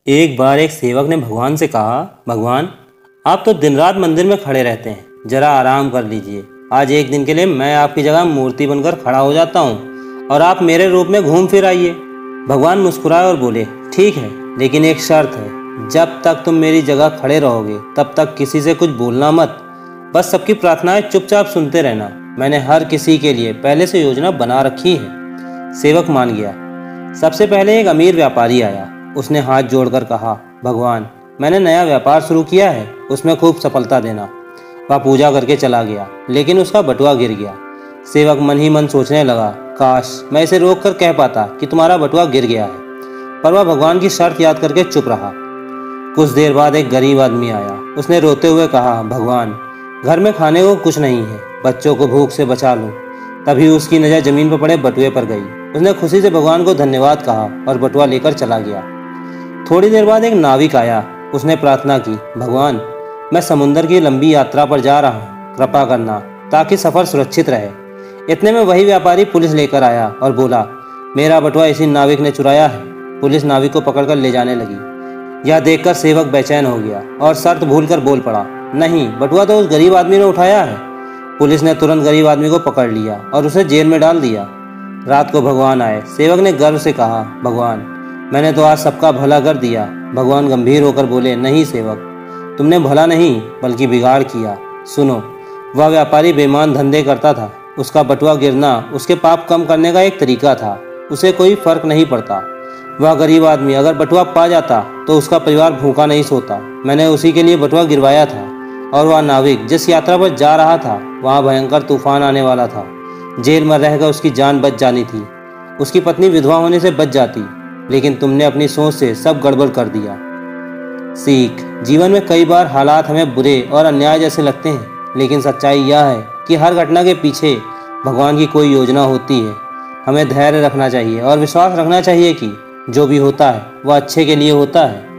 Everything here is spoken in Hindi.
एक बार एक सेवक ने भगवान से कहा, भगवान, आप तो दिन रात मंदिर में खड़े रहते हैं, जरा आराम कर लीजिए। आज एक दिन के लिए मैं आपकी जगह मूर्ति बनकर खड़ा हो जाता हूँ और आप मेरे रूप में घूम फिर आइए। भगवान मुस्कुराए और बोले, ठीक है, लेकिन एक शर्त है, जब तक तुम मेरी जगह खड़े रहोगे तब तक किसी से कुछ बोलना मत। बस सबकी प्रार्थनाएं चुपचाप सुनते रहना। मैंने हर किसी के लिए पहले से योजना बना रखी है। सेवक मान गया। सबसे पहले एक अमीर व्यापारी आया। उसने हाथ जोड़कर कहा, भगवान, मैंने नया व्यापार शुरू किया है, उसमें खूब सफलता देना। वह पूजा करके चला गया, लेकिन उसका बटुआ गिर गया। सेवक मन ही मन सोचने लगा, काश मैं इसे रोक कर कह पाता कि तुम्हारा बटुआ गिर गया है। पर वह भगवान की शर्त याद करके चुप रहा। कुछ देर बाद एक गरीब आदमी आया। उसने रोते हुए कहा, भगवान, घर में खाने को कुछ नहीं है, बच्चों को भूख से बचा लो। तभी उसकी नज़र जमीन पर पड़े बटुए पर गई। उसने खुशी से भगवान को धन्यवाद कहा और बटुआ लेकर चला गया। थोड़ी देर बाद एक नाविक आया। उसने प्रार्थना की, भगवान, मैं समुद्र की लंबी यात्रा पर जा रहा हूँ, कृपा करना ताकि सफ़र सुरक्षित रहे। इतने में वही व्यापारी पुलिस लेकर आया और बोला, मेरा बटुआ इसी नाविक ने चुराया है। पुलिस नाविक को पकड़कर ले जाने लगी। यह देखकर सेवक बेचैन हो गया और शर्त भूलकर बोल पड़ा, नहीं, बटुआ तो उस गरीब आदमी ने उठाया है। पुलिस ने तुरंत गरीब आदमी को पकड़ लिया और उसे जेल में डाल दिया। रात को भगवान आए। सेवक ने गर्व से कहा, भगवान, मैंने तो आज सबका भला कर दिया। भगवान गंभीर होकर बोले, नहीं सेवक, तुमने भला नहीं बल्कि बिगाड़ किया। सुनो, वह व्यापारी बेईमान धंधे करता था। उसका बटुआ गिरना उसके पाप कम करने का एक तरीका था। उसे कोई फर्क नहीं पड़ता। वह गरीब आदमी अगर बटुआ पा जाता तो उसका परिवार भूखा नहीं सोता। मैंने उसी के लिए बटुआ गिरवाया था। और वह नाविक जिस यात्रा पर जा रहा था, वहाँ भयंकर तूफान आने वाला था। जेल में रहकर उसकी जान बच जानी थी। उसकी पत्नी विधवा होने से बच जाती, लेकिन तुमने अपनी सोच से सब गड़बड़ कर दिया। सीख, जीवन में कई बार हालात हमें बुरे और अन्याय जैसे लगते हैं, लेकिन सच्चाई यह है कि हर घटना के पीछे भगवान की कोई योजना होती है। हमें धैर्य रखना चाहिए और विश्वास रखना चाहिए कि जो भी होता है वह अच्छे के लिए होता है।